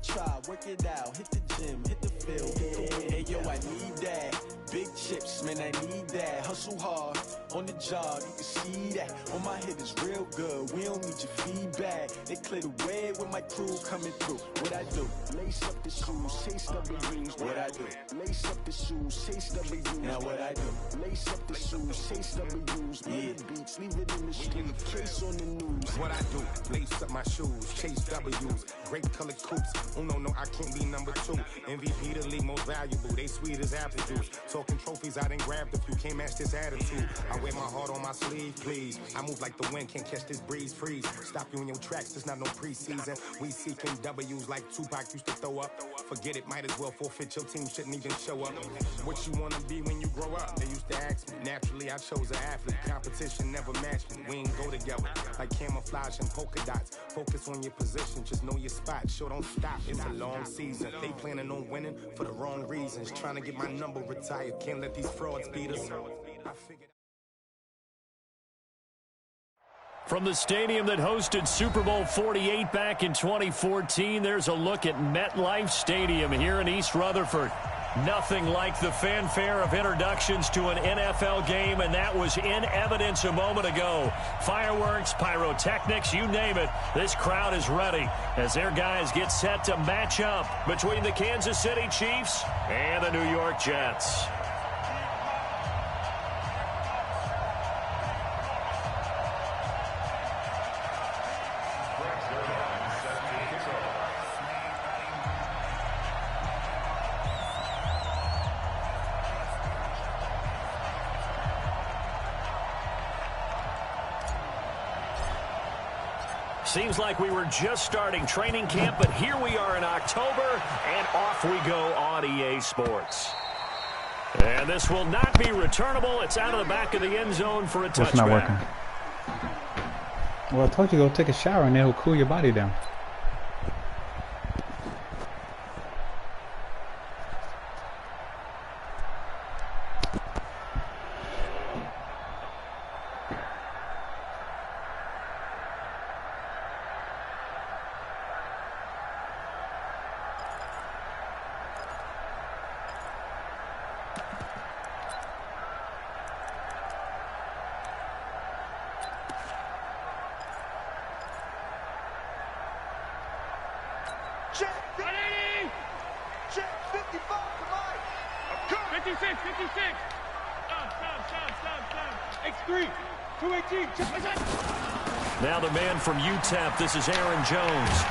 try, work it out, hit the gym, hit the field, get the win. Hey yo, I need that. Big chips, man, I need that. Hustle hard on the job, you can see that. On my hit is real good, we don't need your feedback. They clear the way with my crew coming through. What I do? Lace up the shoes, chase W's. What I do? Lace up the shoes, chase W's. Now what I do? Lace up the shoes, chase W's. Yeah, beats, leave it in the street, case on the news. What I do? Lace up my shoes, chase W's. Grape colored coops. Oh no, I can't be number 2. MVP the league most valuable. They sweet as apple juice. Talking trophies, I done grabbed a few. Can't match this attitude. I wear my heart on my sleeve, please. I move like the wind, can't catch this breeze. Freeze. Stop you in your tracks. There's not no preseason. We seeking W's like Tupac used to throw up. Forget it, might as well forfeit. Your team shouldn't even show up. What you wanna be when you grow up? They used to ask me. Naturally, I chose an athlete. Competition never matched me. We ain't go together like camouflage and polka dots. Focus on your position, just know your spot. Sure, don't stop. It's a long season. They planning on winning for the wrong reasons. Trying to get my number retired. Can't let these frauds beat us. From the stadium that hosted Super Bowl 48 back in 2014, there's a look at MetLife Stadium here in East Rutherford. Nothing like the fanfare of introductions to an NFL game, and that was in evidence a moment ago. Fireworks, pyrotechnics, you name it. This crowd is ready as their guys get set to match up between the Kansas City Chiefs and the New York Jets. Seems like we were just starting training camp, but here we are in October, and off we go on EA Sports. And this will not be returnable. It's out of the back of the end zone for a touchback. It's not working. Well, I told you go take a shower and it'll cool your body down. Now the man from UTEP, this is Aaron Jones.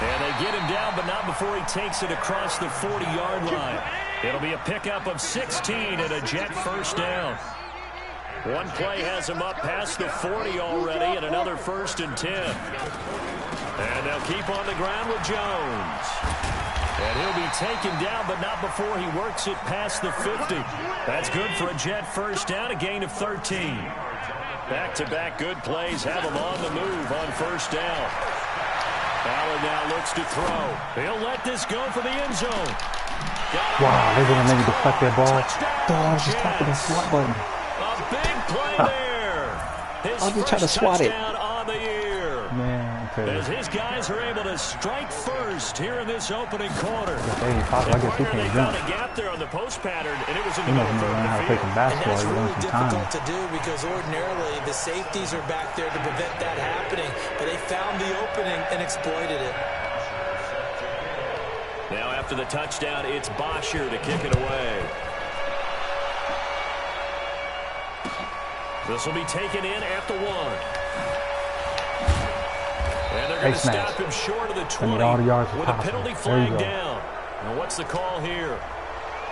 And they get him down, but not before he takes it across the 40-yard line. It'll be a pickup of 16 and a Jet first down. One play has him up past the 40 already, and another 1st and 10. And they'll keep on the ground with Jones. And he'll be taken down, but not before he works it past the 50. That's good for a Jet first down, a gain of 13. Back-to-back good plays have him on the move on 1st down. Allen now looks to throw. He'll let this go for the end zone. Wow, they're going to maybe deflect that ball. Oh, I was just tapping the SWAT button. A big play there. His I'll just try to swat it. On the year. Man, okay. As his guys are able to strike first here in this opening quarter. I guess we can't jump. Found a gap there on the post pattern, and it was in the middle of the field. How to play some basketball. And that's really difficult to do because ordinarily the safeties are back there to prevent that happening, but they found the opening and exploited it. Now after the touchdown, it's Bosher to kick it away. This will be taken in at the 1. And they're going to stop him short of the 20 with a penalty flag down. Now what's the call here?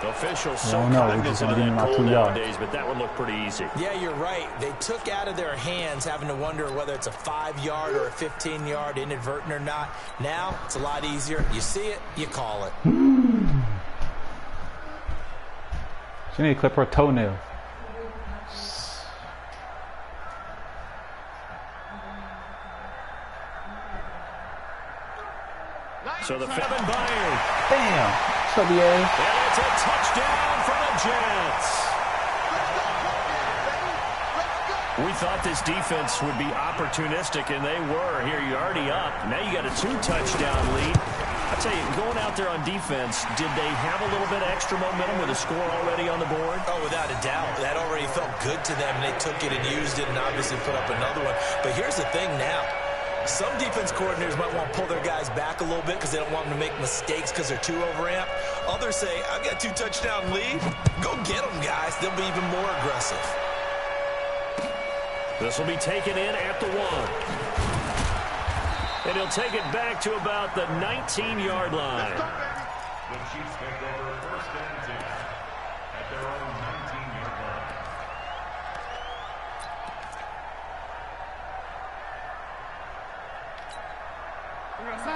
The officials so cognizant of that call nowadays, but that one looked pretty easy. Yeah, you're right. They took out of their hands having to wonder whether it's a 5-yard or a 15-yard, inadvertent or not. Now it's a lot easier. You see it, you call it. She need to clip her toenail. So the Fevin Byard. Bam! And it's a touchdown for the Jets. We thought this defense would be opportunistic, and they were. Here you're already up. Now you got a 2-touchdown lead. A tell you, going out there on defense, did they have a little bit of extra momentum with a score already on the board? Oh, without a doubt. That already felt good to them, and they took it and used it and obviously put up another one. But here's the thing now. Some defense coordinators might want to pull their guys back a little bit because they don't want them to make mistakes because they're too overamped. Others say, I've got 2 touchdown lead. Go get them, guys. They'll be even more aggressive. This will be taken in at the 1. And he'll take it back to about the 19-yard line. The Chiefs take over first and 10 at their own 19-yard line.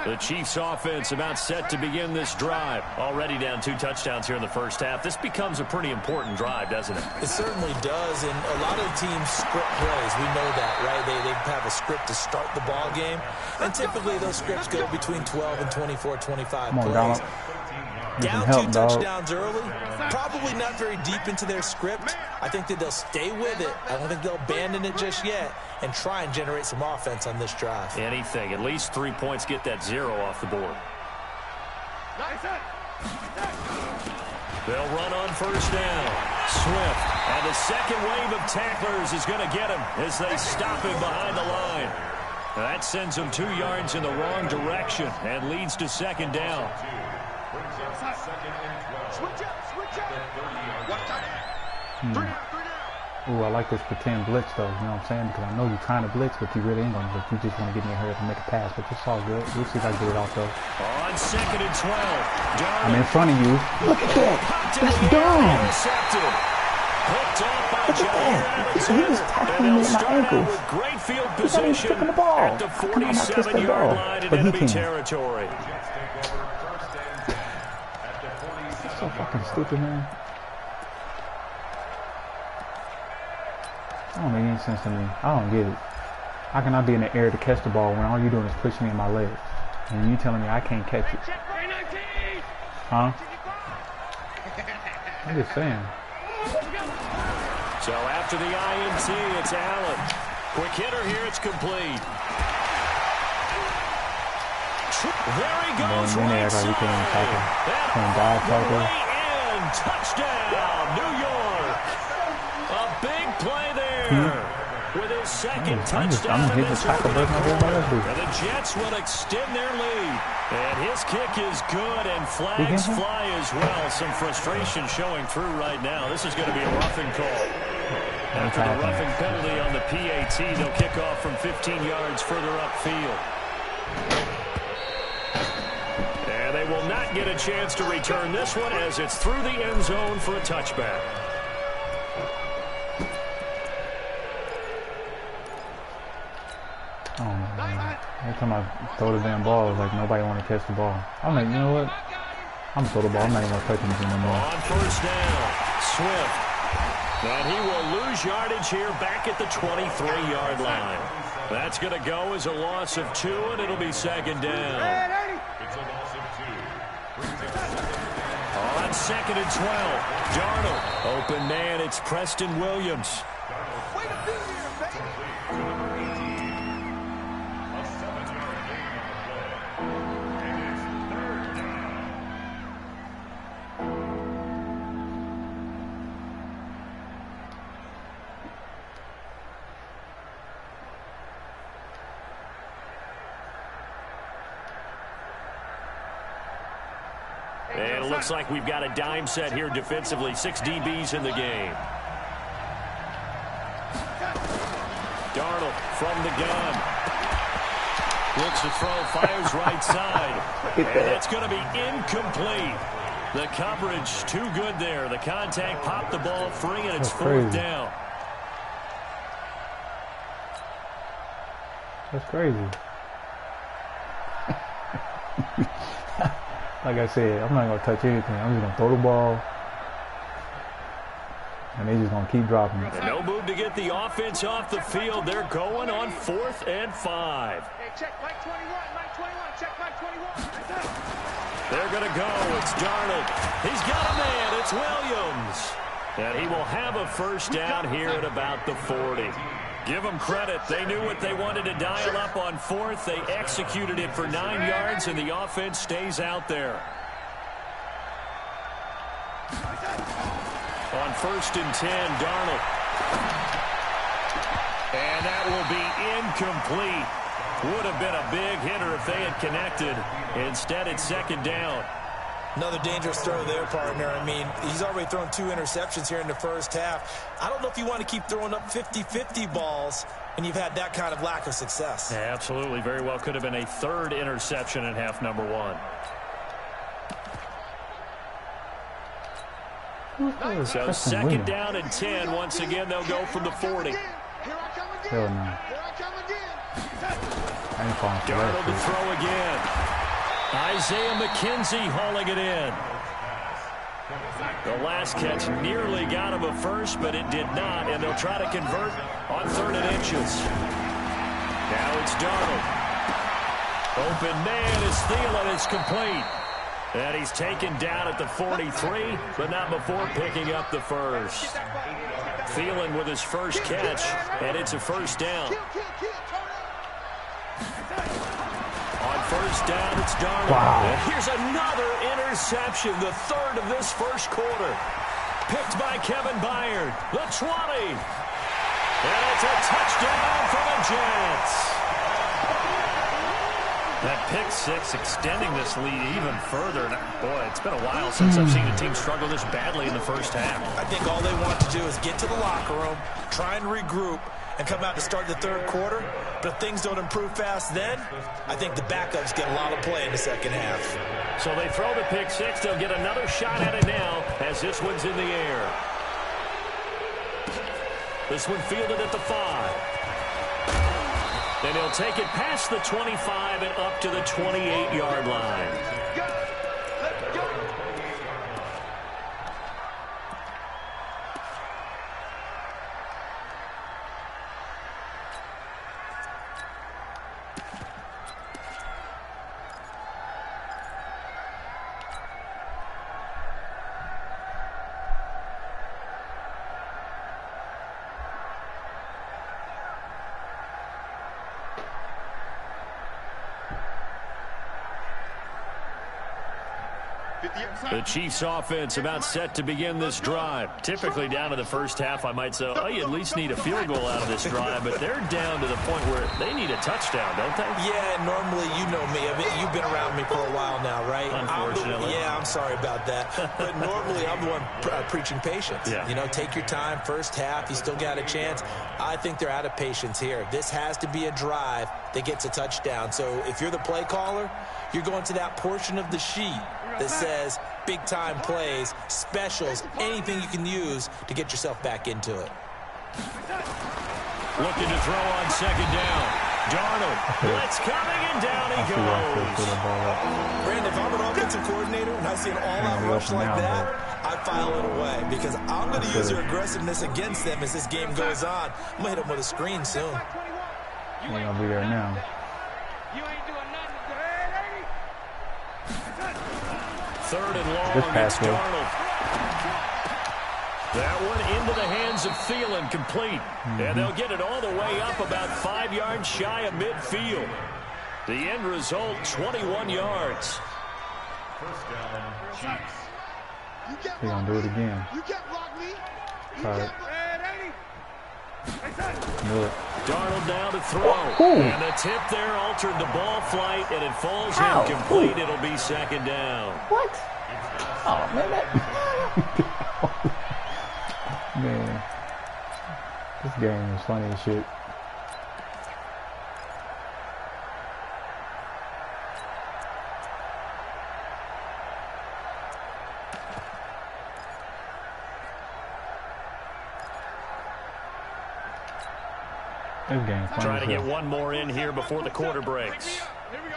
The Chiefs offense about set to begin this drive. Already down 2 touchdowns here in the first half. This becomes a pretty important drive, doesn't it? It certainly does, and a lot of the teams script plays. We know that, right? They have a script to start the ball game, and typically those scripts go between 12 and 24, 25 plays. Down 2 touchdowns early, probably not very deep into their script. I think that they'll stay with it. I don't think they'll abandon it just yet and try and generate some offense on this drive. Anything. At least 3 points, get that 0 off the board. They'll run on first down. Swift. And the second wave of tacklers is going to get him as they stop him behind the line. That sends him 2 yards in the wrong direction and leads to second down. Ooh, I like this pretend blitz, though. You know what I'm saying? Because I know you're trying to blitz, but you really ain't going to blitz. You just want to get in your hurry and make a pass. But it's all good. We'll see if I can get it off, though. On second and 12. I'm in front of you. Look at that. That's dumb. Hooked up by Look at that. He was tackling me in my ankles. With great field He's not even position sticking the ball. at the 47-yard line in enemy territory. So fucking stupid, man. That don't make any sense to me. I don't get it. How can I be in the air to catch the ball when all you're doing is pushing me in my legs? And you telling me I can't catch it? Huh? I'm just saying. So after the INT, it's Allen. Quick hitter here, it's complete. There he goes, right side. And touchdown, New York. A big play there. With his second touchdown in this one. And the Jets will extend their lead. And his kick is good, and flags fly as well. Some frustration showing through right now. This is going to be a roughing call. After the roughing penalty on the PAT, they'll kick off from 15 yards further upfield. And they will not get a chance to return this one as it's through the end zone for a touchback. Oh, man. Every time I throw the damn ball, it's like nobody want to catch the ball. I'm like, you know what? I'm going to throw the ball. I'm not even going to touch anything no more. On first down, Swift. And he will lose yardage here back at the 23-yard line. That's going to go as a loss of 2, and it'll be second down. It's a loss of 2. On second and 12, Darnold. Open man, it's Preston Williams. Wait a minute, baby. And it looks like we've got a dime set here defensively. 6 DBs in the game. Darnold from the gun. Looks to throw, fires right side. And it's going to be incomplete. The coverage too good there. The contact popped the ball free, and it's fourth down. That's crazy. Like I said, I'm not going to touch anything. I'm just going to throw the ball. And they're just going to keep dropping it. And no move to get the offense off the field. They're going on 4th and 5. Hey, check Mike 21, Mike 21, check Mike 21. They're going to go. It's Darnold. He's got a man. It's Williams. And he will have a first down here at about the 40. Give them credit. They knew what they wanted to dial up on fourth. They executed it for 9 yards, and the offense stays out there. On 1st and 10, Darnold. And that will be incomplete. Would have been a big hitter if they had connected. Instead, it's 2nd down. Another dangerous throw there, partner. I mean, he's already thrown 2 interceptions here in the first half. I don't know if you want to keep throwing up 50-50 balls when you've had that kind of lack of success. Yeah, absolutely. Very well could have been a 3rd interception in half number 1. So 2nd down and 10. Once again, they'll go from the 40. Hell no. I ain't falling for Darnold to that. throw again. Isaiah McKenzie hauling it in. The last catch nearly got him a first, but it did not, and they'll try to convert on 3rd and inches. Now it's Darnold. Open man is Thielen. It's complete. And he's taken down at the 43, but not before picking up the first. Thielen with his first catch, and it's a 1st down. On 1st down, it's Darnold. Wow. And here's another interception, the 3rd of this first quarter. Picked by Kevin Byard, the 20. And it's a touchdown for the Jets. That pick 6 extending this lead even further. And boy, it's been a while since I've seen a team struggle this badly in the first half. I think all they want to do is get to the locker room, try and regroup, and come out to start the 3rd quarter. But if things don't improve fast then, I think the backups get a lot of play in the 2nd half. So they throw the pick 6. They'll get another shot at it now as this one's in the air. This one fielded at the 5. Then he'll take it past the 25 and up to the 28-yard line. The Chiefs offense about set to begin this drive. Typically down to the first half, I might say, oh, you at least need a field goal out of this drive, but they're down to the point where they need a touchdown, don't they? Yeah, normally, you know me. I mean, you've been around me for a while now, right? Unfortunately. I'm sorry about that. But normally, I'm the one preaching patience. Yeah. You know, take your time, first half, you still got a chance. I think they're out of patience here. This has to be a drive that gets a touchdown. So if you're the play caller, you're going to that portion of the sheet that says big-time plays, specials, anything you can use to get yourself back into it. Looking to throw on 2nd down. Darnold, blitz coming, and down he goes. Brandon, if I'm an offensive coordinator and I see an all-out rush like that, I file it away because I'm going to use their aggressiveness against them as this game goes on. I'm going to hit them with a screen soon. We're going to be there now. You ain't doing nothing. 3rd and long, it's Darnold. That one into the hands of Thielen, complete. And they'll get it all the way up about 5 yards shy of midfield. The end result, 21 yards. 1st down, Chiefs. They're going to do it again. You can't block me. Sorry. Do it. Darnold now to throw. And the tip there altered the ball flight, and it falls incomplete. It'll be 2nd down. What? Oh, man. Man. This game is funny as shit. This game funny. Trying to get one more in here before the quarter breaks. Here we go.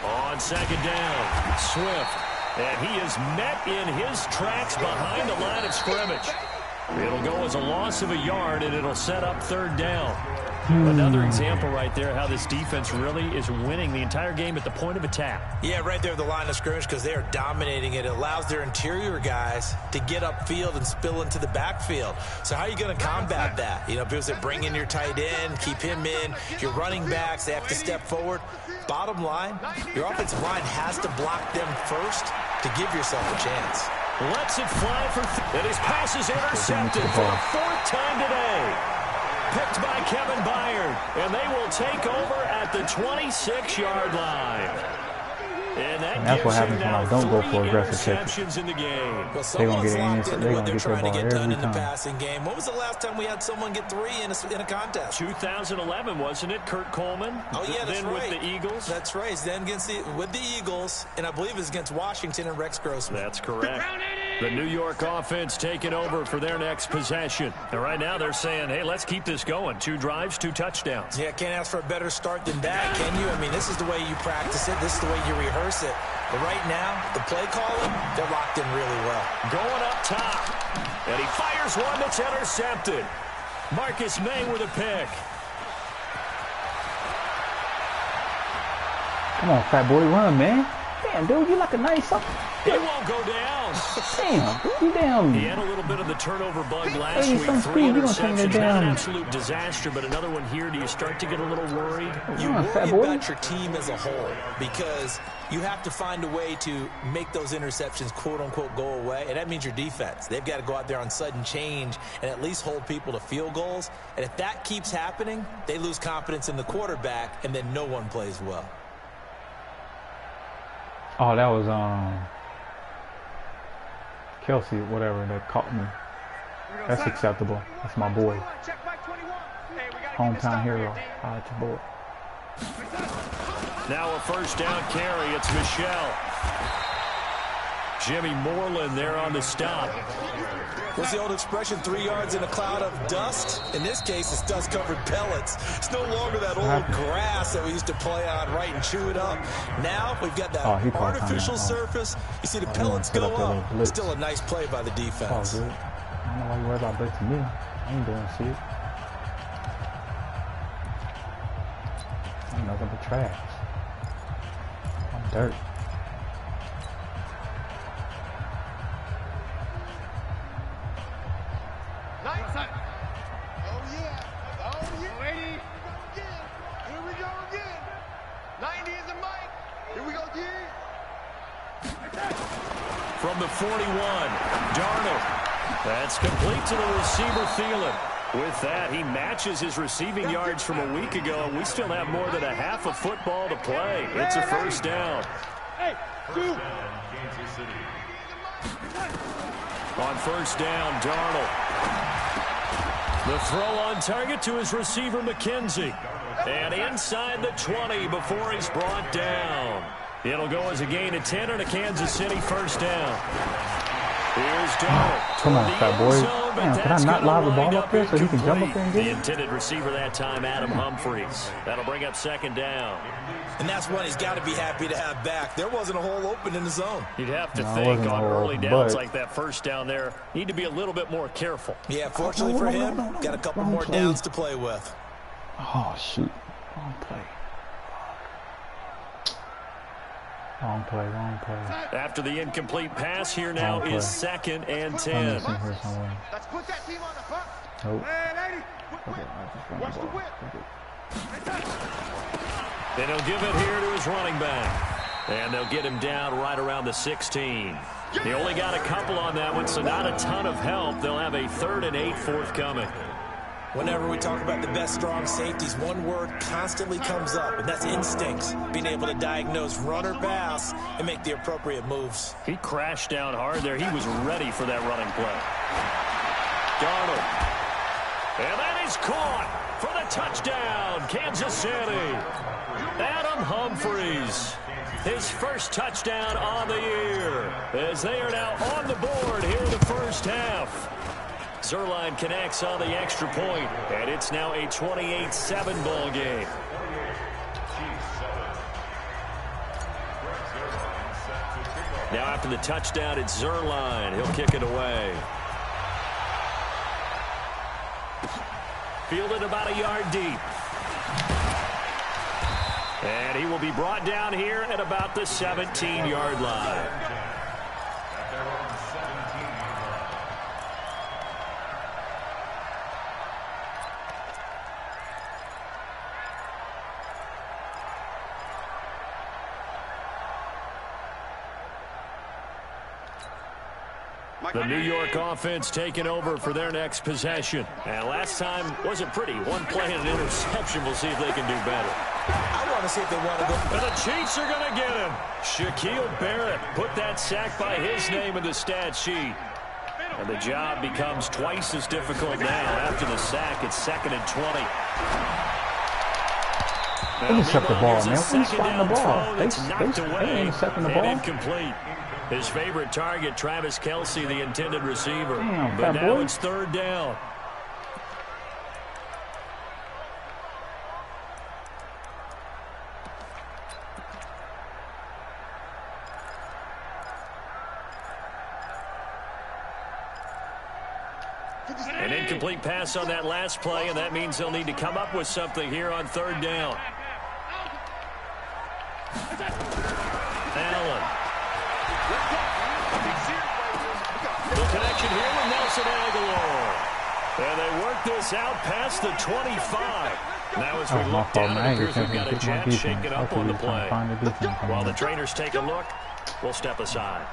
On 2nd down, Swift. And he is met in his tracks behind the line of scrimmage. It'll go as a loss of a yard, and it'll set up 3rd down. Another example right there how this defense really is winning the entire game at the point of attack. Yeah, right there at the line of scrimmage because they are dominating it. It allows their interior guys to get upfield and spill into the backfield. So how are you going to combat that? You know, people say bring in your tight end, keep him in. Your running backs, they have to step forward. Bottom line, your offensive line has to block them first to give yourself a chance. Lets it fly for and his pass is intercepted for the 4th time today. Picked by Kevin Byard, and they will take over at the 26-yard line. And that's what happens when I don't go for aggressive interceptions in the game. Well, they're going to get they're their trying to ball get done every in the time. passing game. When was the last time we had someone get 3 in a contest? 2011, wasn't it? Kurt Coleman. Oh, yeah, that's then right. with the Eagles. That's right. Then with the Eagles, and I believe it's against Washington and Rex Grossman. That's correct. The New York offense taking over for their next possession. And right now they're saying, hey, let's keep this going. 2 drives, 2 touchdowns. Yeah, can't ask for a better start than that, can you? I mean, this is the way you practice it. This is the way you rehearse it. But right now, the play calling, they're locked in really well. Going up top. And he fires one that's intercepted. Marcus May with a pick. Come on, fat boy, run, man. Damn, dude, you like a nice something. He won't go down. Damn, you down. He had a little bit of the turnover bug last week. 3 interceptions. Not an absolute disaster, but another one here. Do you start to get a little worried? You worry about your team as a whole because you have to find a way to make those interceptions, quote-unquote, go away, and that means your defense. They've got to go out there on sudden change and at least hold people to field goals. And if that keeps happening, they lose confidence in the quarterback, and then no one plays well. Oh, that was Kelsey, whatever, that caught me. That's acceptable. That's my boy. Hometown hero. Holla at your boy. Now a first down carry. It's Michelle. Jimmy Moreland there on the stop. What's the old expression, 3 yards in a cloud of dust? In this case, it's dust-covered pellets. It's no longer that old grass that we used to play on, right, and chew it up. Now we've got that artificial surface. You see the pellets go up. Still a nice play by the defense. Oh, good. I don't know why you worry about blitzing me. I ain't doing shit. I'm nothing but trash. I'm dirt. From the 41, Darnold. That's complete to the receiver, Thielen. With that, he matches his receiving yards from a week ago, and we still have more than a half of football to play. It's a first down. On first down, Darnold. The throw on target to his receiver, McKenzie. And inside the 20 before he's brought down. It'll go as a gain of 10 and a Kansas City first down. Here's Darnold. Come on, fat boy. Damn, can I not lob the ball up there so he can jump up there and get The it? intended receiver that time, Adam Humphries. That'll bring up second down. And that's one he's got to be happy to have back. There wasn't a hole open in the zone. You'd have to think on early downs like that first down there, need to be a little bit more careful. Yeah, fortunately for him, got a couple more downs to play with. Oh, shoot. Wrong play. Wrong play, wrong play. After the incomplete pass, here now is second and 10. Let's put that team on the front. Nope. Hey, lady. Watch the whip. Then he'll give it here to his running back. And they'll get him down right around the 16. He only got a couple on that one, so not a ton of help. They'll have a 3rd and 8 forthcoming. Whenever we talk about the best strong safeties, one word constantly comes up, and that's instincts. Being able to diagnose run or pass and make the appropriate moves. He crashed down hard there. He was ready for that running play. Darnold. And that is caught for the touchdown, Kansas City. Adam Humphries. His first touchdown on the year. As they are now on the board here in the first half. Zerline connects on the extra point, and it's now a 28-7 ball game. Now after the touchdown, it's Zerline. He'll kick it away. Fielded about a yard deep. And he will be brought down here at about the 17-yard line. The New York offense taking over for their next possession. And last time wasn't pretty. One play and an interception. We'll see if they can do better. I want to see if they want to go. And the Chiefs are going to get him. Shaquille Barrett put that sack by his name in the stat sheet. And the job becomes twice as difficult now. After the sack, it's 2nd and 20. They intercept the ball, man. Who's spotting the ball? They intercepting the ball. Incomplete. His favorite target, Travis Kelce, the intended receiver. Damn, but now it's 3rd down. An incomplete pass on that last play, and that means they'll need to come up with something here on 3rd down. Allen. The connection here with Nelson Aguilar. And they work this out past the 25. Now as we look down, it appears we've got a chance shaken up on the play. While the trainers take a look, we'll step aside.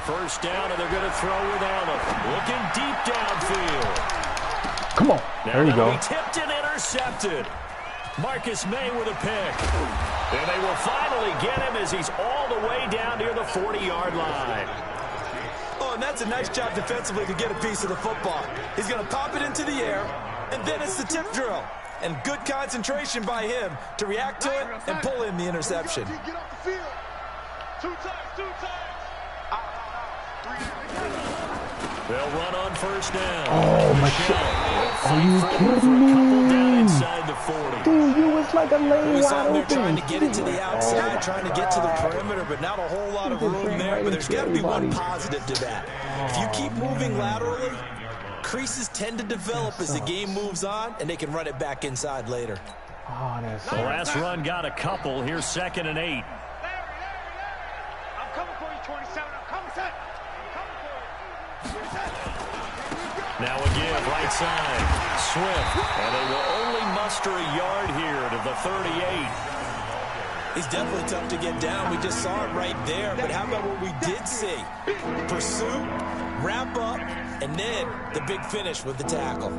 First down, and they're going to throw with Allen. Looking deep downfield. Come on. There you go. Tipped and intercepted. Marcus May with a pick. And they will finally get him as he's all the way down near the 40-yard line. Oh, and that's a nice job defensively to get a piece of the football. He's going to pop it into the air, and then it's the tip drill. And good concentration by him to react to it and pull in the interception. Get off the field. 2 times. They'll run on first down. Oh, my God. Are you kidding me? Inside the 40. Dude, you was like a lane wide open. Trying to get it to the outside, trying to get to the perimeter, but not a whole lot of room there. But there's got to be one positive to that. If you keep moving laterally, creases tend to develop as the game moves on, and they can run it back inside later. Oh, that's the last run got a couple. Here's 2nd and 8. I'm coming for you, 27. I'm coming, son. Now again, right side, Swift, and they will only muster a yard here to the 38. He's definitely tough to get down. We just saw it right there, but how about what we did see? Pursuit, wrap up, and then the big finish with the tackle.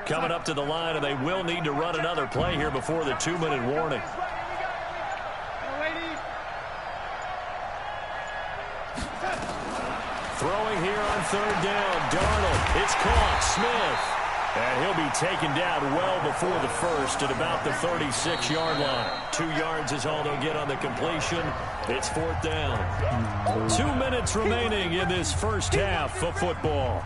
Coming up to the line, and they will need to run another play here before the 2-minute warning. Throwing here on 3rd down, Darnold. It's caught, Smith. And he'll be taken down well before the first at about the 36-yard line. 2 yards is all they'll get on the completion. It's 4th down. 2 minutes remaining in this first half of football.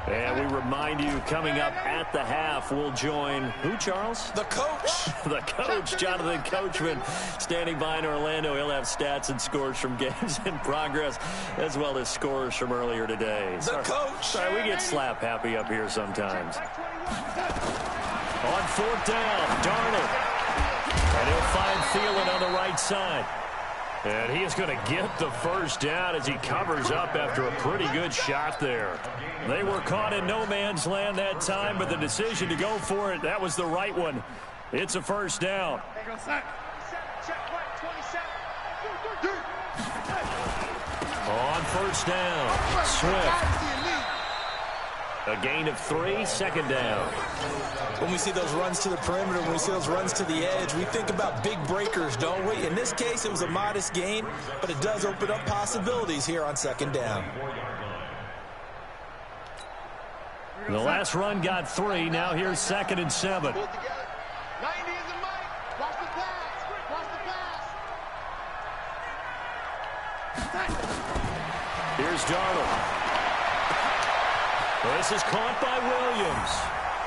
And we remind you, coming up at the half, we'll join who, Charles? The coach. The coach, Jonathan Coachman, standing by in Orlando. He'll have stats and scores from games in progress, as well as scores from earlier today. The coach. Sorry, we get slap happy up here sometimes. On 4th down, Darnold. And he'll find Thielen on the right side. And he is going to get the first down as he covers up after a pretty good shot there. They were caught in no man's land that time, but the decision to go for it, that was the right one. It's a first down. On first down, Swift. A gain of 3, second down. When we see those runs to the perimeter, when we see those runs to the edge, we think about big breakers, don't we? In this case, it was a modest gain, but it does open up possibilities here on second down. The last run got 3. Now here's 2nd and 7. 90 is a mic. Watch the pass. Watch the pass. Here's Darnold. This is caught by Williams.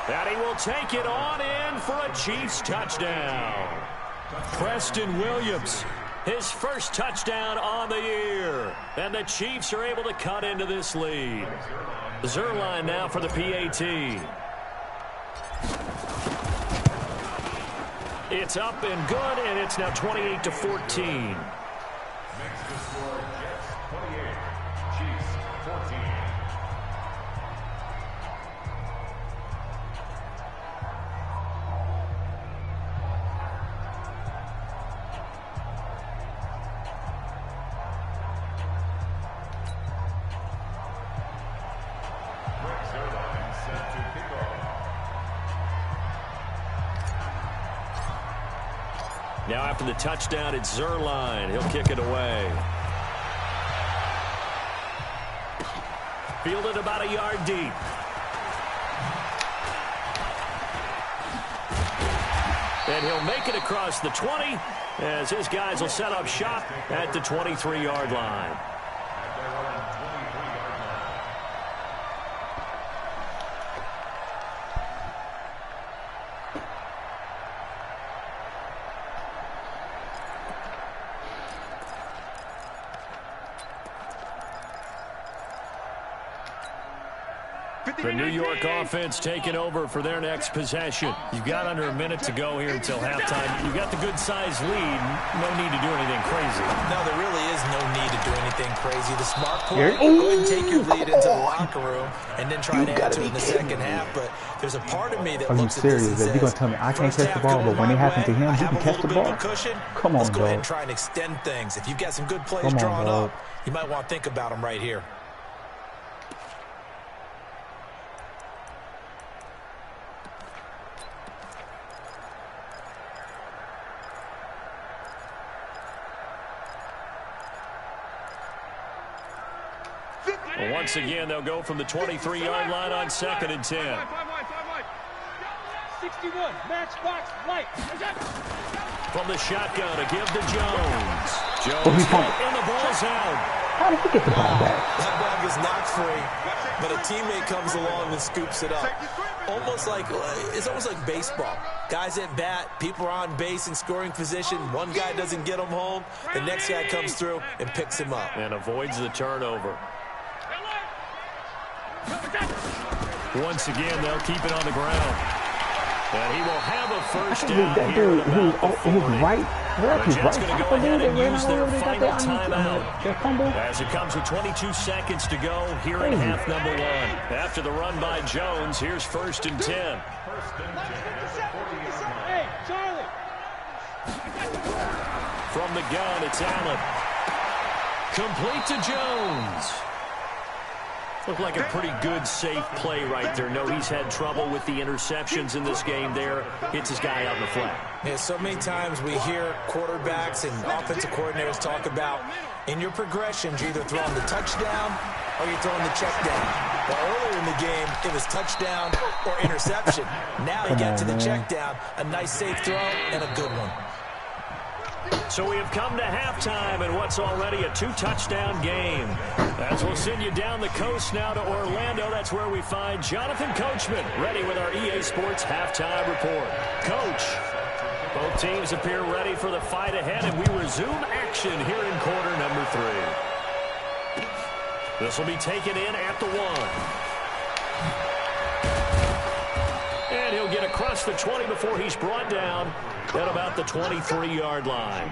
And he will take it on in for a Chiefs touchdown. Preston Williams, his first touchdown on the year. And the Chiefs are able to cut into this lead. Zerline now for the PAT. It's up and good, and it's now 28-14. Makes the score Jets 28, Chiefs 14. Now after the touchdown, it's Zerline. He'll kick it away. Fielded about a yard deep. And he'll make it across the 20 as his guys will set up shop at the 23-yard line. The New York offense taking over for their next possession. You've got under a minute to go here until halftime. You've got the good-sized lead. No need to do anything crazy. No, there really is no need to do anything crazy. The smart play, go ahead and take your lead into the locker room and then try to add to it in the second half. But there's a part of me that looks at this and says, you're going to tell me I can't catch the ball, but when it happens to him, he can catch the ball? Come on, let's go ahead and dog. try and extend things. If you've got some good plays drawn up, you might want to think about them right here. Well, once again, they'll go from the 23-yard line on 2nd and 10. 61, matchbox, light. From the shotgun, a give to Jones. Jones and the ball's out. How did he get the ball back? That ball is not free, but a teammate comes along and scoops it up. It's almost like baseball. Guys at bat, people are on base in scoring position. One guy doesn't get him home. The next guy comes through and picks him up. And avoids the turnover. Once again, they'll keep it on the ground. And he will have a first down that here dude, at about the 40. he's The Jets going to go ahead and use their final timeout. as it comes with 22 seconds to go here in half number 1. After the run by Jones, here's 1st and 10. Hey, Charlie. From the gun, it's Allen. Complete to Jones. Looked like a pretty good, safe play right there. No, he's had trouble with the interceptions in this game there. Hits his guy out in the flat. Yeah, so many times we hear quarterbacks and offensive coordinators talk about in your progressions, you're either throwing the touchdown or you're throwing the check down. Well, earlier in the game, it was touchdown or interception. Now he got to the check down, a nice safe throw and a good one. So we have come to halftime in what's already a 2-touchdown game. As we'll send you down the coast now to Orlando, that's where we find Jonathan Coachman ready with our EA Sports halftime report. Coach, both teams appear ready for the fight ahead, and we resume action here in quarter number 3. This will be taken in at the 1. And he'll get across the 20 before he's brought down at about the 23-yard line.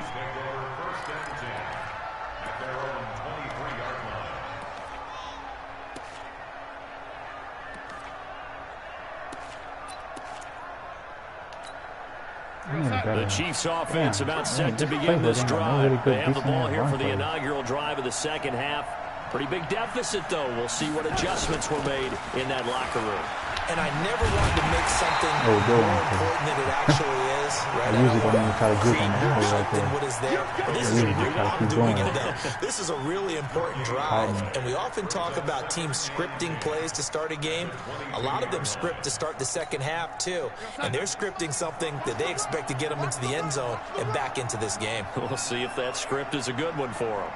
The Chiefs offense about set to begin this drive. They have the ball here for the inaugural drive of the second half. Pretty big deficit, though. We'll see what adjustments were made in that locker room. And I never wanted to make something more important than it actually is. Right? I usually don't even try to group on the right there. What is there? This is I'm doing it though. This is a really important drive, and we often talk about teams scripting plays to start a game. A lot of them script to start the second half too, and they're scripting something that they expect to get them into the end zone and back into this game. We'll see if that script is a good one for them.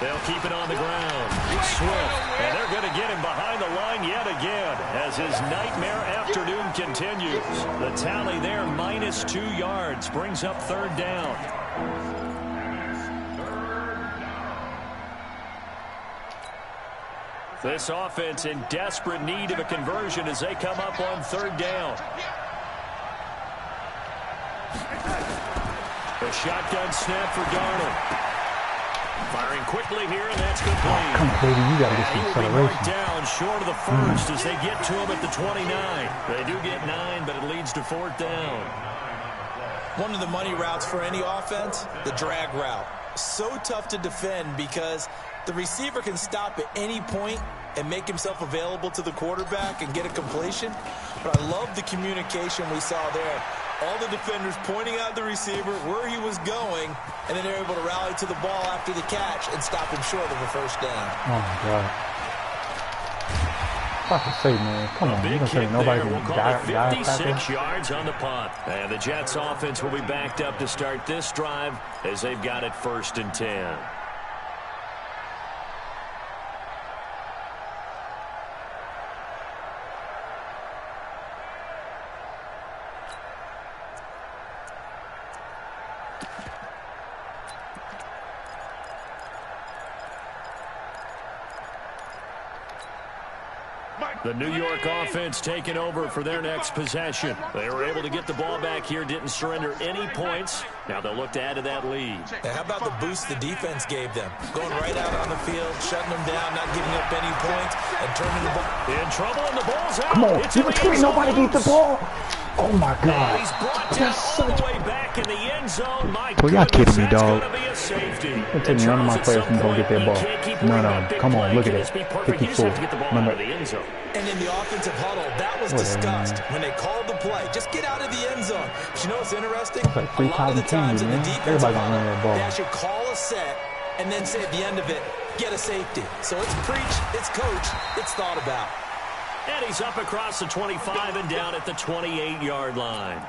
They'll keep it on the ground. Swift. And they're going to get him behind the line yet again as his nightmare afternoon continues. The tally there, -2 yards, brings up third down. This offense in desperate need of a conversion as they come up on third down. The shotgun snap for Darnold. Firing quickly here, and that's complete. Oh, come on, baby, you got to get some acceleration. He will be right down short of the first as they get to him at the 29. They do get 9, but it leads to fourth down. One of the money routes for any offense, the drag route. So tough to defend because the receiver can stop at any point and make himself available to the quarterback and get a completion. But I love the communication we saw there. All the defenders pointing out the receiver where he was going, and then they're able to rally to the ball after the catch and stop him short of a first down. Oh, my God. Fuck to say, man. Come on. You don't say nobody can die 56 yards on the punt. And the Jets offense will be backed up to start this drive as they've got it 1st and 10. The New York offense taking over for their next possession. They were able to get the ball back here, didn't surrender any points. Now they'll look to add to that lead. Now, how about the boost the defense gave them? Going right out on the field, shutting them down, not giving up any points, and turning the ball. In trouble, and the ball's out. Come on, nobody get the ball. Oh, my God. He's brought down all the way back in the end zone. My Well, y'all kidding me, that's dog. gonna be a safety. I'm telling you, none of my players can go get that ball. No, come on, look at it. 54. Number. And in the offensive huddle, that was discussed when they called the play. Just get out of the end zone. But you know what's interesting? Like a lot of the times in the defensive everybody gonna run that ball. they actually call a set and then say at the end of it, get a safety. So it's preached, it's coached, it's thought about. And he's up across the 25 and down at the 28-yard line.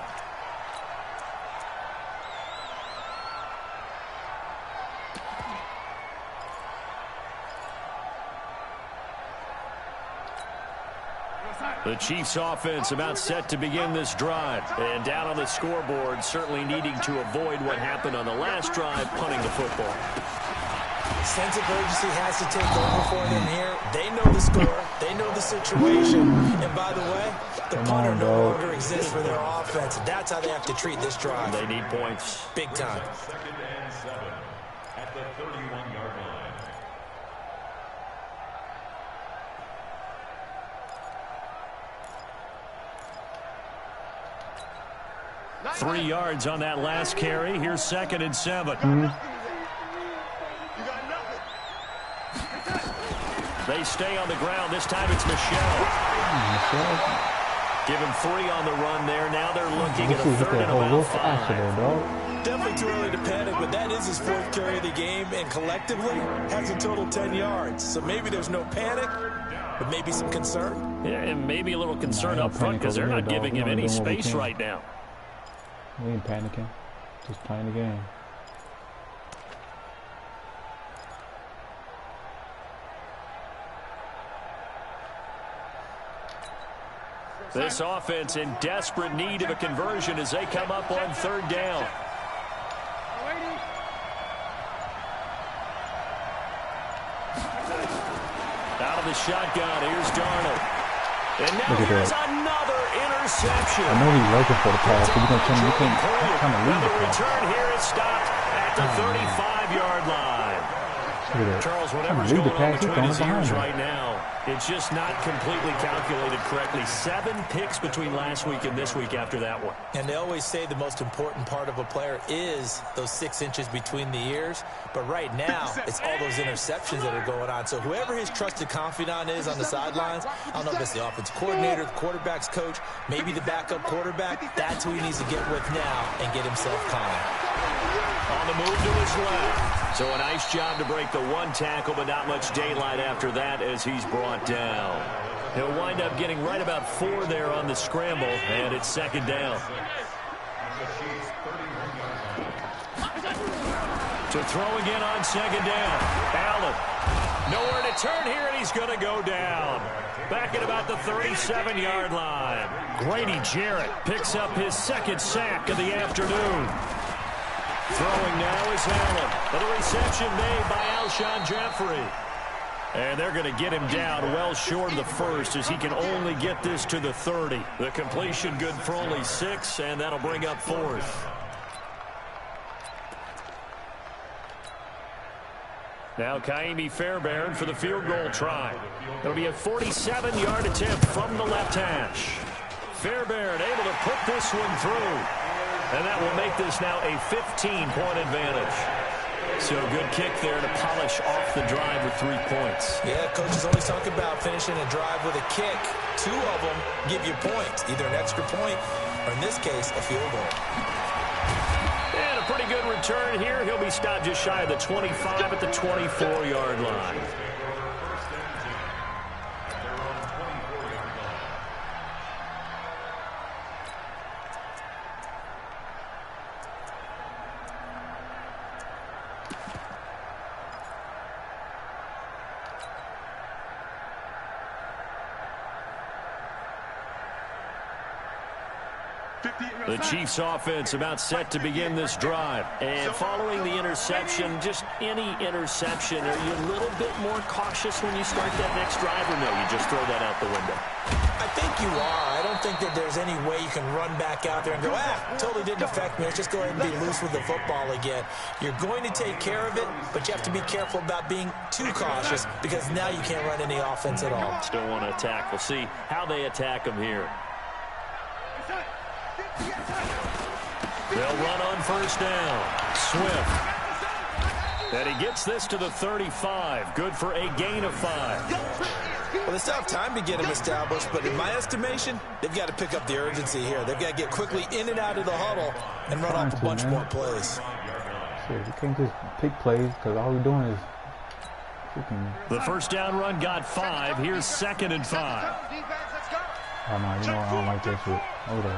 The Chiefs offense about set to begin this drive. And down on the scoreboard, certainly needing to avoid what happened on the last drive, punting the football. Sense of urgency has to take over for them here. They know the score. They know the situation. And by the way, the punter no longer exists for their offense. That's how they have to treat this drive. They need points. Big time. 2nd and 7 at the 31-yard line. 3 yards on that last carry. Here's 2nd and 7. They stay on the ground. This time it's Michelle. Give him 3 on the run there. Now they're looking at a 3rd and about 5. Definitely too early to panic, but that is his 4th carry of the game, and collectively has a total 10 yards. So maybe there's no panic, but maybe some concern. Yeah, and maybe a little concern up front because they're not giving him any space right now. We ain't panicking. Just playing the game. This offense in desperate need of a conversion as they come up on 3rd down. Out of the shotgun, here's Darnold. And now here's another interception. I know he's looking for the pass, but you're going to tell me you can't kind of leave the the pass. return here is stopped at the 35-yard line. Look at that. Charles, whatever's going on between his ears right now, It's just not completely calculated correctly. 7 picks between last week and this week after that one. And they always say the most important part of a player is those 6 inches between the ears. But right now, it's all those interceptions that are going on. So whoever his trusted confidant is on the sidelines, I don't know if it's the offensive coordinator, the quarterback's coach, maybe the backup quarterback, that's who he needs to get with now and get himself calm. On the move to his left. So a nice job to break the 1 tackle, but not much daylight after that as he's brought down. He'll wind up getting right about 4 there on the scramble, and it's 2nd down. To throw again on 2nd down. Allen. Nowhere to turn here, and he's going to go down. Back at about the 37-yard line. Grady Jarrett picks up his 2nd sack of the afternoon. Throwing now is Allen. And a reception made by Alshon Jeffrey. And they're going to get him down well short of the 1st as he can only get this to the 30. The completion good for only 6, and that'll bring up 4th. Now Kaimi Fairbairn for the field goal try. It'll be a 47-yard attempt from the left hash. Fairbairn able to put this one through. And that will make this now a 15-point advantage. So good kick there to polish off the drive with 3 points. Yeah, coaches always talk about finishing a drive with a kick. 2 of them give you points, either an extra point or, in this case, a field goal. And a pretty good return here. He'll be stopped just shy of the 25 at the 24-yard line. The Chiefs offense about set to begin this drive. And following the interception, just any interception, are you a little bit more cautious when you start that next drive, or no, you just throw that out the window? I think you are. I don't think that there's any way you can run back out there and go, totally didn't affect me. Let's just go ahead and be loose with the football again. You're going to take care of it, but you have to be careful about being too cautious because now you can't run any offense at all. Still want to attack. We'll see how they attack them here. They'll run on 1st down. Swift. And he gets this to the 35. Good for a gain of 5. Well, they still have time to get him established, but in my estimation, they've got to pick up the urgency here. They've got to get quickly in and out of the huddle and run off a bunch more plays. Shit, you can't just pick plays because all we're doing is The 1st down run got 5. Here's 2nd and 5. Oh, no, you know what? I don't like that shit. Hold on.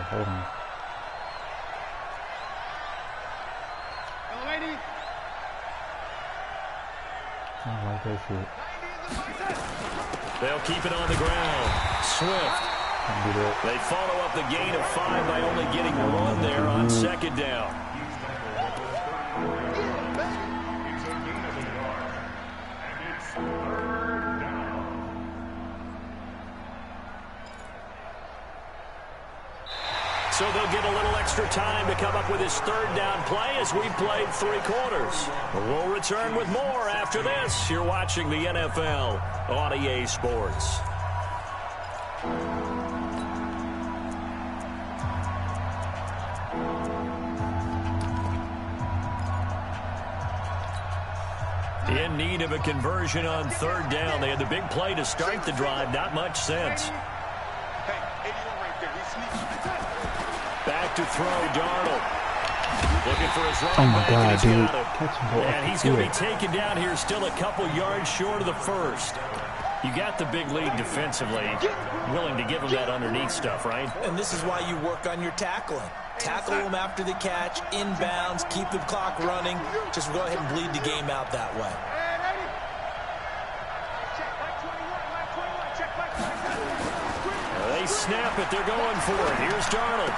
I don't like that shit. They'll keep it on the ground. Swift. They follow up the gain of 5 by only getting 1 there on 2nd down. So they'll get a little extra time to come up with his 3rd down play as we've played 3 quarters. We'll return with more after this. You're watching the NFL on EA Sports. In need of a conversion on 3rd down. They had the big play to start the drive. Not much sense. Back to throw, Darnold. Looking for his running back. God, and dude. Catch him, and he's going to be taken down here still a couple yards short of the 1st. You got the big lead defensively. Willing to give him that underneath stuff, right? And this is why you work on your tackling. Tackle them after the catch, inbounds, keep the clock running. Just go ahead and bleed the game out that way. They snap it. They're going for it. Here's Darnold.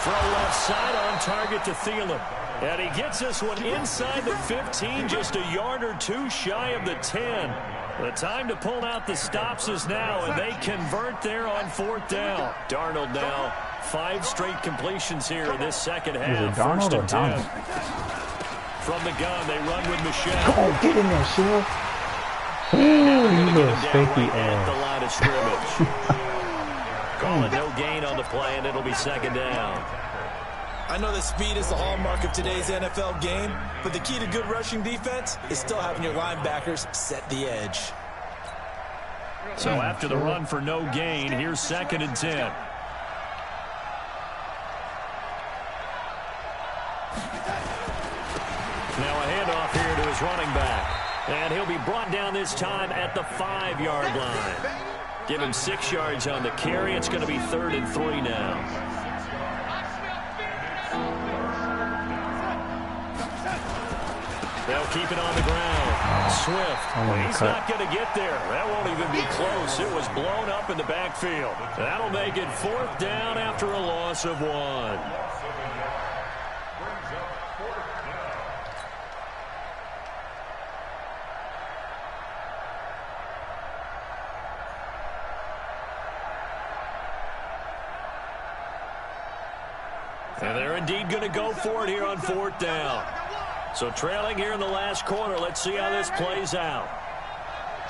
Throw left side on target to Thielen. And he gets this one inside the 15, just a yard or 2 shy of the 10. The time to pull out the stops is now, and they convert there on 4th down. Darnold now 5 straight completions here in this 2nd half. 1st and 10. From the gun, they run with Michelle. Come on, get in there, Shell. Ooh, you little stinky at the ass. line of scrimmage. Call it no gain on the play, and it'll be second down. I know that speed is the hallmark of today's NFL game, but the key to good rushing defense is still having your linebackers set the edge. So after the run for no gain, here's 2nd and 10. Now a handoff here to his running back. And he'll be brought down this time at the 5-yard line. Give him 6 yards on the carry. It's going to be 3rd and 3 now. They'll keep it on the ground. Swift. He's not going to get there. That won't even be close. It was blown up in the backfield. That'll make it 4th down after a loss of 1. And they're indeed going to go for it here on 4th down. So trailing here in the last quarter. Let's see how this plays out.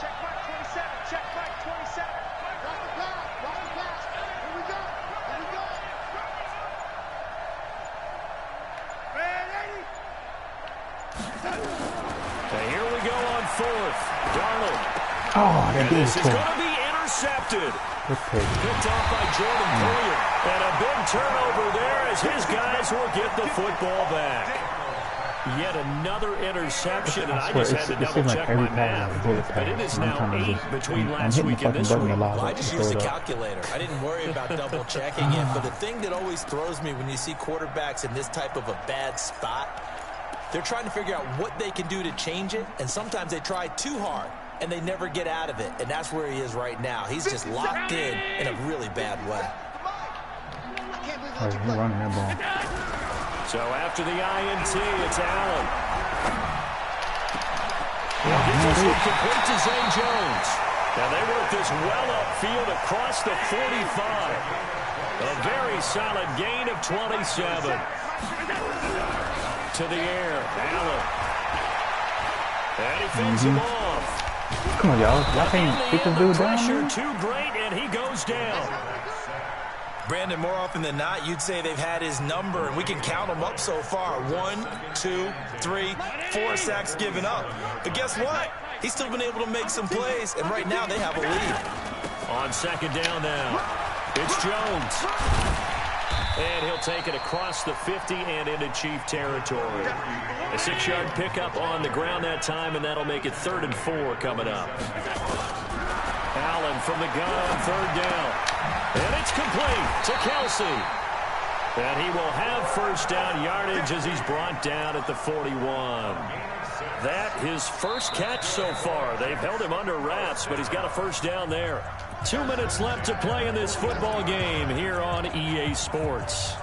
Check back 27. Check back 27. Watch the pass. Watch the pass. Here we go. Here we go. And here we go on 4th. Darnold. Oh, that dude This is going to be intercepted. Picked off by Jordan Poyer. And a big turnover there as his guys will get the football back. Yet another interception, and I just had to double-check my math. But it is now 8 between last week and this week. Well, I just used a calculator. I didn't worry about double-checking it. But the thing that always throws me when you see quarterbacks in this type of a bad spot, they're trying to figure out what they can do to change it, and sometimes they try too hard, and they never get out of it. And that's where he is right now. He's just locked in a really bad way. Oh, he's running that ball. So after the INT, it's Allen. He'll get this incomplete to Zane Jones. Now they work this well upfield across the 45. A very solid gain of 27. To the air, Allen. And he fends him off. Come on, y'all. Y'all can't get this dude down. Pressure too great, and he goes down. Brandon, more often than not, you'd say they've had his number, and we can count them up so far. 1, 2, 3, 4 sacks given up. But guess what? He's still been able to make some plays, and right now they have a lead. On 2nd down now, it's Jones. And he'll take it across the 50 and into Chief territory. A 6-yard pickup on the ground that time, and that'll make it 3rd and 4 coming up. Allen from the gun on 3rd down. And it's complete to Kelsey. And he will have 1st down yardage as he's brought down at the 41. That his first catch so far. They've held him under wraps, but he's got a 1st down there. 2 minutes left to play in this football game here on EA Sports.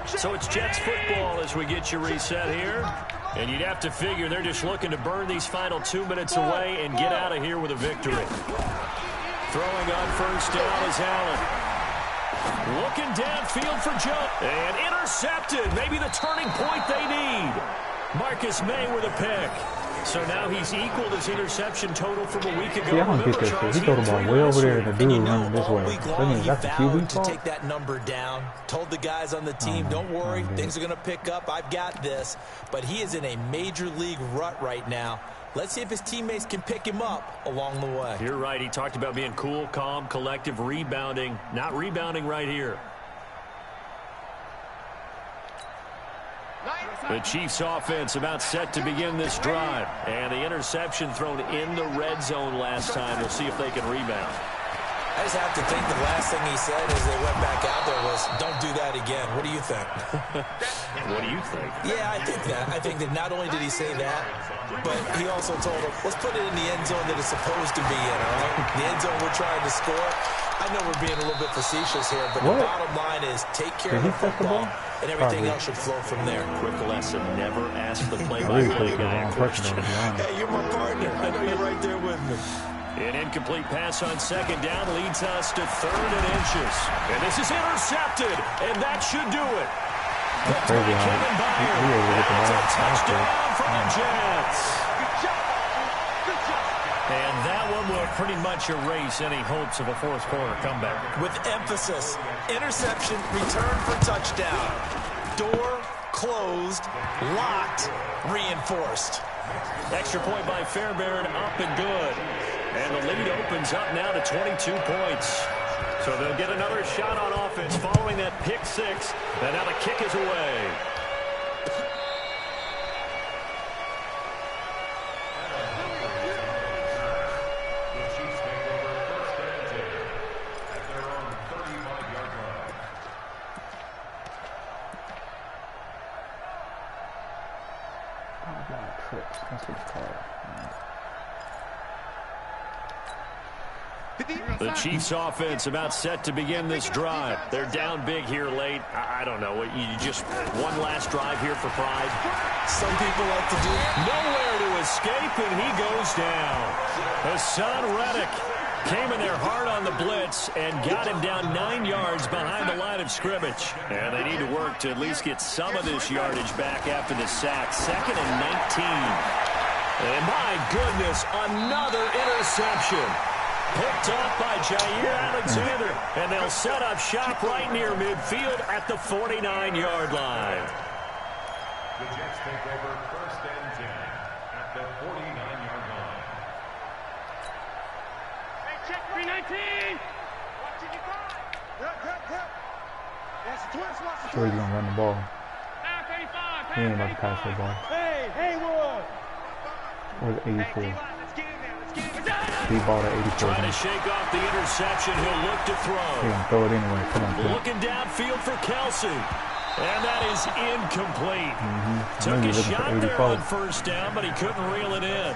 So it's Jets football as we get you reset here. And you'd have to figure they're just looking to burn these final 2 minutes away and get out of here with a victory. Throwing on 1st down is Allen. Looking downfield for Joe. And intercepted. Maybe the turning point they need. Marcus May with a pick. So now he's equaled his interception total from a week ago. See, I don't get that shit. He threw the ball way over there and the dude running this way. That means that's the QB fault? To take that number down. Told the guys on the team, don't worry, things are going to pick up. I've got this. But he is in a major league rut right now. Let's see if his teammates can pick him up along the way. You're right. He talked about being cool, calm, collective, rebounding. Not rebounding right here. The Chiefs offense about set to begin this drive. And the interception thrown in the red zone last time. We'll see if they can rebound. I just have to think the last thing he said as they went back out there was, don't do that again. What do you think? What do you think? Yeah, I think that. I think that not only did he say that, but he also told them, let's put it in the end zone that it's supposed to be in, all right? The end zone we're trying to score. I know we're being a little bit facetious here, but the bottom line is take care of the football, and everything else should flow from there. Quick lesson, never ask the play-by-play guy a question. Hey, you're my partner. I know you're right there with me. An incomplete pass on 2nd down leads us to 3rd and inches. And this is intercepted, and that should do it. Picked by Kevin Byard. That's a touchdown for the Jets. pretty much erase any hopes of a fourth quarter comeback. With emphasis, interception, return for touchdown. Door closed, locked, reinforced. Extra point by Fairbairn, up and good. And the lead opens up now to 22 points. So they'll get another shot on offense following that pick six. And now the kick is away. That's what it's called. The Chiefs offense about set to begin this drive. They're down big here late. I don't know. You just one last drive here for pride. Some people like to do. Nowhere to escape, and he goes down. Hassan Reddick came in there hard on the blitz and got him down 9 yards behind the line of scrimmage. And they need to work to at least get some of this yardage back after the sack. 2nd and 19. And my goodness, another interception. Picked off by Jair Alexander. And they'll set up shop right near midfield at the 49-yard line. The Jets take over 1st and 10 at the 49-yard line. Hey, check 319. Watch it, you got. That's the twins. Watch the Sure he's gonna run the ball. Pound 35. He ain't about to pass that ball. Hey, Haywood. Where's 84? Let's get in there. Let's get in there. He ball at 84. Trying to shake off the interception. He'll look to He throw. gonna throw it anyway. Come on, kid. Looking downfield for Kelsey. And that is incomplete. Took a shot there on 1st down, but he couldn't reel it in.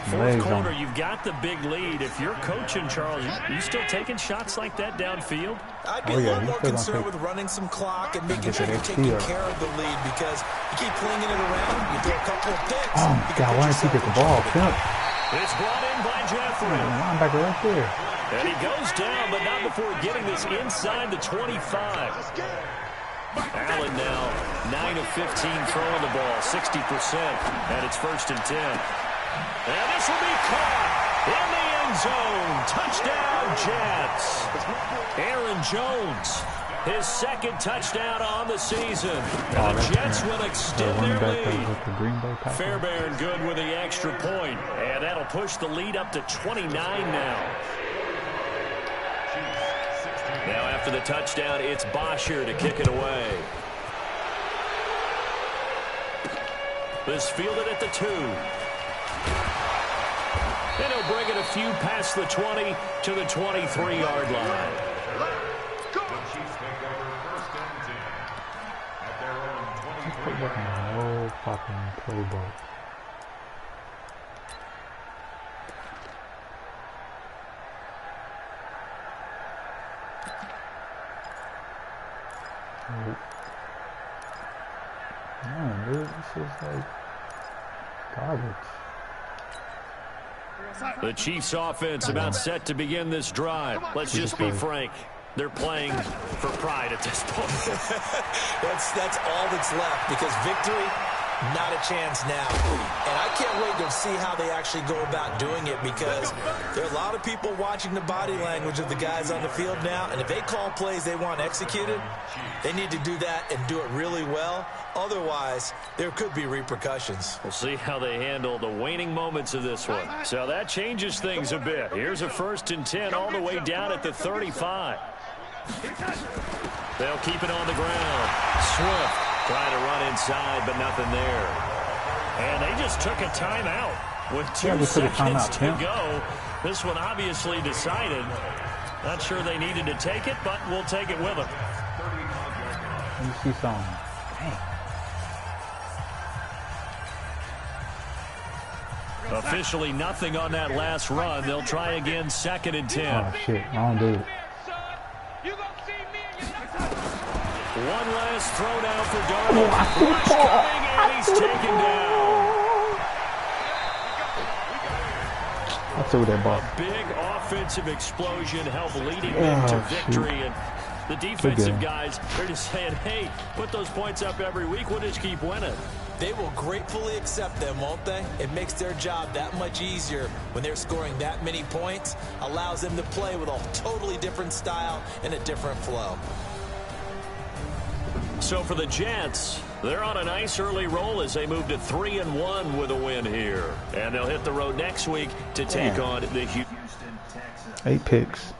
4th quarter, you've got the big lead. If you're coaching, Charles, you still taking shots like that downfield? I'd be a little more concerned with running some clock and making sure you're taking care of the lead, because you keep flinging it around, you throw a couple of picks. Oh, my God, why didn't he get the ball? Pimp. It's brought in by Jeffrey. Linebacker right there. And he goes down, but not before getting this inside the 25. Allen now 9 of 15 throwing the ball, 60%, and it's 1st and 10. And this will be caught in the end zone. Touchdown, Jets. Aaron Jones, his 2nd touchdown on the season. And the Jets will extend their lead. Fairbairn good with the extra point, and that'll push the lead up to 29 now. Now after the touchdown, it's Bosher to kick it away. This fielded at the 2. And he'll bring it a few past the 20 to the 23-yard line. The Chiefs take over 1st and 10 at their own 23-yard line. No fucking playbook. Man, dude, this is like garbage. The Chiefs offense about set to begin this drive. Let's just be frank. They're playing for pride at this point. That's all that's left, because victory, not a chance now. And I can't wait to see how they actually go about doing it, because there are a lot of people watching the body language of the guys on the field now, and if they call plays they want executed, they need to do that and do it really well. Otherwise, there could be repercussions. We'll see how they handle the waning moments of this one. So that changes things a bit. Here's a 1st and 10 all the way down at the 35. They'll keep it on the ground. Swift trying to run inside, but nothing there. And they just took a timeout with 2 seconds to go. This one obviously decided. Not sure they needed to take it, but we'll take it with them. Let me see something. Officially nothing on that last run. They'll try again, 2nd and 10. Oh, shit. I don't do it. One last throw down for Darnold. Rush coming, and he's taken down. I threw that ball. A big offensive explosion helped leading them to victory. And The defensive guys, they're just saying, hey, put those points up every week. We'll just keep winning. They will gratefully accept them, won't they? It makes their job that much easier when they're scoring that many points. Allows them to play with a totally different style and a different flow. So for the Jets, they're on a nice early roll as they move to 3-1 with a win here. And they'll hit the road next week to take on the Houston Texans. 8 picks.